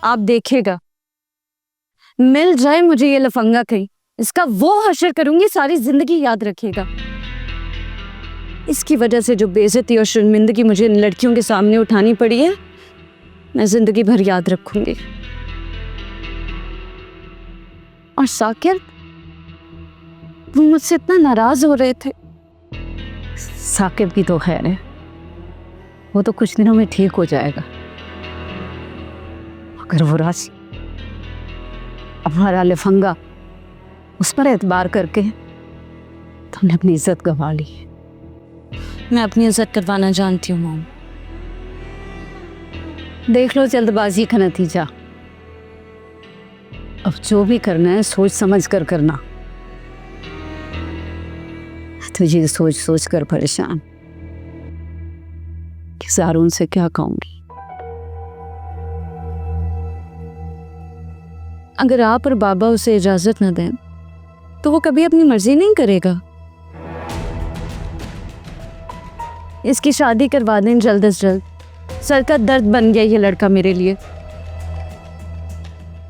आप देखेगा, मिल जाए मुझे ये लफंगा कहीं, इसका वो हशर करूंगी, सारी जिंदगी याद रखेगा। इसकी वजह से जो बेइज्जती और शर्मिंदगी मुझे इन लड़कियों के सामने उठानी पड़ी है, मैं जिंदगी भर याद रखूंगी। और साकिर, वो मुझसे इतना नाराज हो रहे थे। साकिब की तो खैर है, वो तो कुछ दिनों में ठीक हो जाएगा। अगर वो राज हमारा लफंगा उस पर एतबार करके, तो हमने अपनी इज्जत गंवा ली। मैं अपनी इज्जत करवाना जानती हूँ मॉम। देख लो जल्दबाजी का नतीजा। अब जो भी करना है सोच समझ कर करना। तुझे सोच सोच कर परेशान कि ज़ारून से क्या कहूंगी। अगर आप और बाबा उसे इजाजत न दें तो वो कभी अपनी मर्जी नहीं करेगा। इसकी शादी करवा दें जल्द से जल्द। सर का दर्द बन गया ये लड़का मेरे लिए।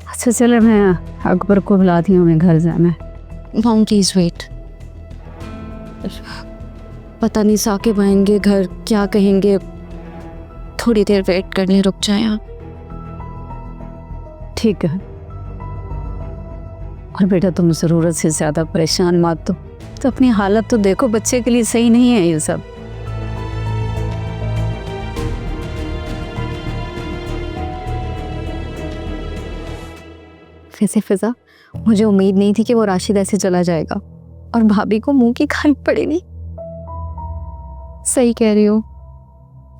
अच्छा चले, मैं अकबर को बुलाती हूँ, मैं घर जाना है। Mom please wait. पता नहीं साकिब आएंगे घर, क्या कहेंगे। थोड़ी देर वेट करने रुक जाए आप। ठीक है। और बेटा तुम ज़रूरत से ज़्यादा परेशान मत हो। तो अपनी हालत तो देखो, बच्चे के लिए सही नहीं है ये सब। वैसे फिजा, मुझे उम्मीद नहीं थी कि वो राशिद ऐसे चला जाएगा और भाभी को मुंह की खानी पड़ेगी। सही कह रही हो,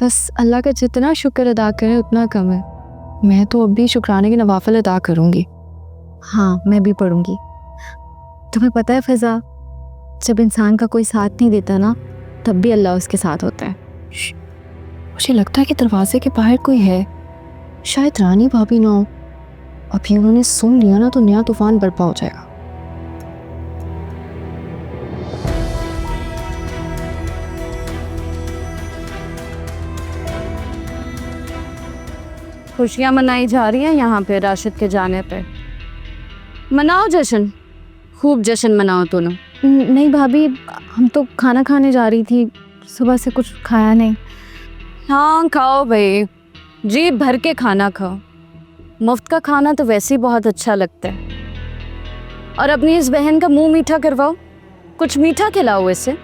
बस अल्लाह का जितना शुक्र अदा करें उतना कम है। मैं तो अब भी शुक्राने की नवाफिल अदा करूँगी। हाँ, मैं भी पढ़ूँगी। तुम्हें पता है फिजा, जब इंसान का कोई साथ नहीं देता ना, तब भी अल्लाह उसके साथ होता है। मुझे लगता है कि दरवाजे के बाहर कोई है, शायद रानी भाभी ना हो। अभी उन्होंने सुन लिया ना तो नया तूफान बर्पा हो जाएगा। खुशियाँ मनाई जा रही हैं यहाँ पे राशिद के जाने पे। मनाओ जश्न, खूब जश्न मनाओ दोनों। नहीं भाभी, हम तो खाना खाने जा रही थी, सुबह से कुछ खाया नहीं। हाँ खाओ भाई, जी भर के खाना खाओ। मुफ्त का खाना तो वैसे ही बहुत अच्छा लगता है। और अपनी इस बहन का मुंह मीठा करवाओ, कुछ मीठा खिलाओ इसे।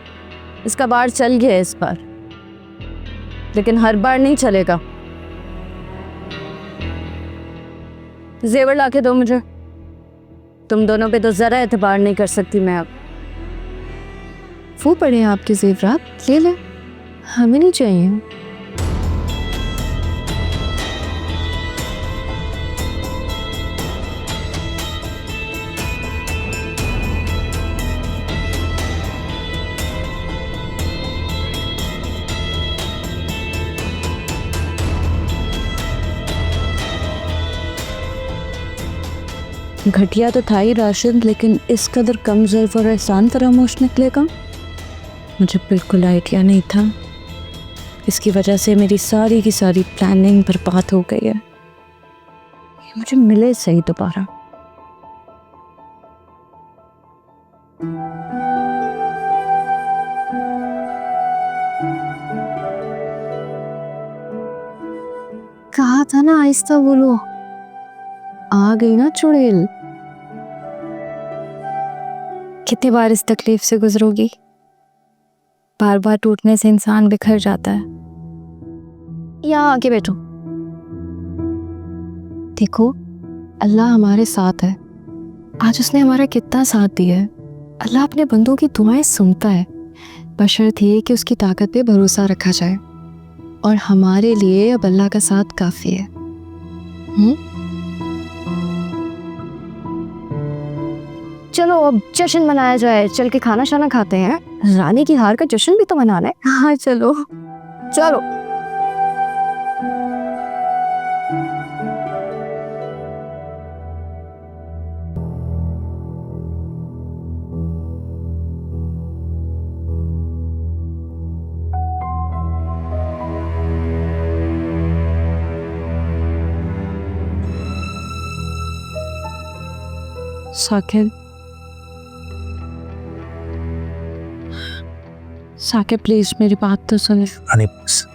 इसका बार चल गया है इस बार, लेकिन हर बार नहीं चलेगा। जेवर लाके दो मुझे। तुम दोनों पे तो जरा एतबार नहीं कर सकती मैं अब। वो पड़े हैं आपके जेवरात, ले ले, हमें नहीं चाहिए। घटिया तो था ही राशिद, लेकिन इस कदर कम ज़र्फ़ और एहसान फरामोश निकलेगा, मुझे बिल्कुल आइडिया नहीं था। इसकी वजह से मेरी सारी की सारी प्लानिंग बर्बाद हो गई है। मुझे मिले सही दोबारा। कहा था ना आहिस्ता बोलो, आ गई ना चुड़ैल। कितनी बार इस तकलीफ से गुजरोगी? बार बार टूटने से इंसान बिखर जाता है। यहाँ आके बैठो। देखो, अल्लाह हमारे साथ है। आज उसने हमारा कितना साथ दिया है। अल्लाह अपने बंदों की दुआएं सुनता है, बशर्त ये कि उसकी ताकत पे भरोसा रखा जाए। और हमारे लिए अब अल्लाह का साथ काफ़ी है। चलो अब जश्न मनाया जाए, चल के खाना शाना खाते हैं। रानी की हार का जश्न भी तो मनाना है। हाँ चलो चलो। साकिब, साकिब प्लीज मेरी बात तो सुन। रानी बस,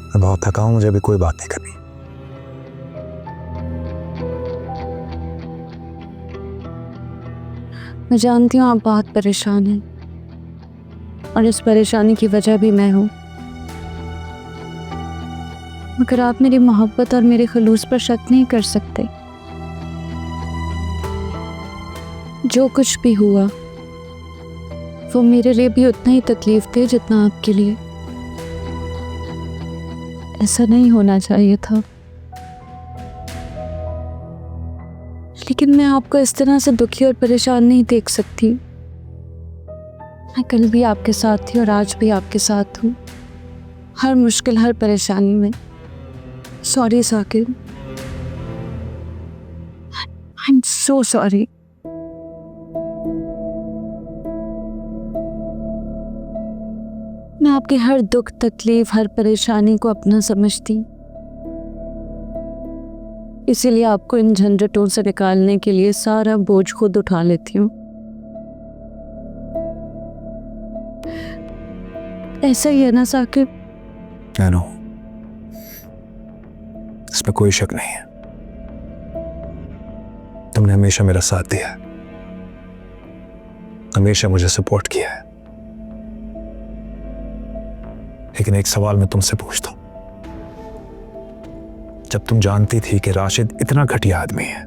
मैं बहुत थका हूं, मुझे अभी कोई बात नहीं करनी। मैं जानती हूँ आप बहुत परेशान हैं और इस परेशानी की वजह भी मैं हूँ, मगर आप मेरी मोहब्बत और मेरे खलूस पर शक नहीं कर सकते। जो कुछ भी हुआ वो मेरे लिए भी उतना ही तकलीफ थे जितना आपके लिए। ऐसा नहीं होना चाहिए था, लेकिन मैं आपको इस तरह से दुखी और परेशान नहीं देख सकती। मैं कल भी आपके साथ थी और आज भी आपके साथ हूँ, हर मुश्किल हर परेशानी में। Sorry Saqib, I am so sorry. मैं आपके हर दुख तकलीफ हर परेशानी को अपना समझती, इसीलिए आपको इन झंझटों से निकालने के लिए सारा बोझ खुद उठा लेती हूँ। ऐसा ही है ना साकिब? I know, इसमें कोई शक नहीं है। तुमने हमेशा मेरा साथ दिया है, हमेशा मुझे सपोर्ट किया है। लेकिन एक सवाल मैं तुमसे पूछता हूं, जब तुम जानती थी कि राशिद इतना घटिया आदमी है,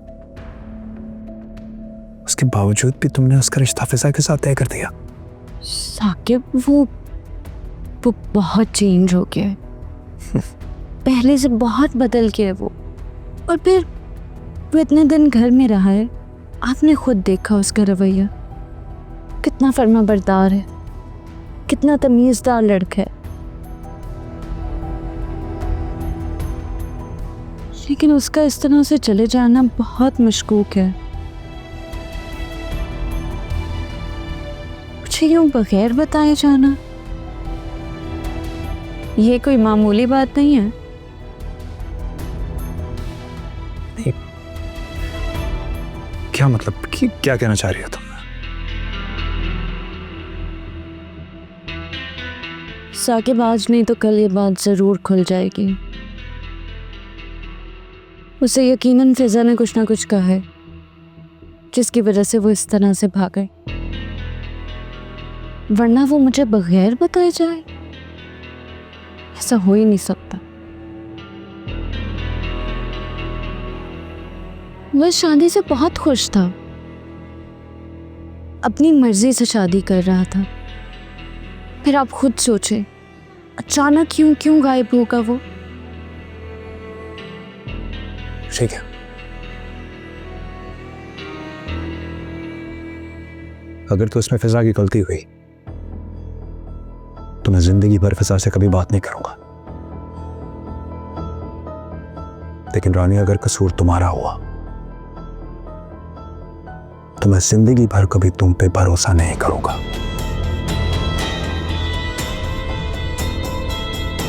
उसके बावजूद भी तुमने उसका रिश्ता फिजा के साथ तय कर दिया। साकिब वो बहुत चेंज हो गया है। पहले से बहुत बदल गया है वो। और फिर वो इतने दिन घर में रहा है, आपने खुद देखा उसका रवैया कितना फर्माबरदार है, कितना तमीज़दार लड़का है। लेकिन उसका इस तरह से चले जाना बहुत मशकूक है। मुझे यूं बगैर बताए जाना, ये कोई मामूली बात नहीं है। क्या मतलब, क्या कहना चाह रही हो तुम? साकिब आज नहीं तो कल ये बात जरूर खुल जाएगी। उसे यकीनन फिजा ने कुछ ना कुछ कहा है जिसकी वजह से वो इस तरह से भाग गए, वरना वो मुझे बगैर बताए जाए, ऐसा हो ही नहीं सकता। वह शादी से बहुत खुश था, अपनी मर्जी से शादी कर रहा था। फिर आप खुद सोचे, अचानक क्यों गायब होगा वो? ठीक है, अगर तो इसमें फिजा की गलती हुई तो मैं जिंदगी भर फिजा से कभी बात नहीं करूंगा। लेकिन रानी, अगर कसूर तुम्हारा हुआ तो मैं जिंदगी भर कभी तुम पे भरोसा नहीं करूंगा।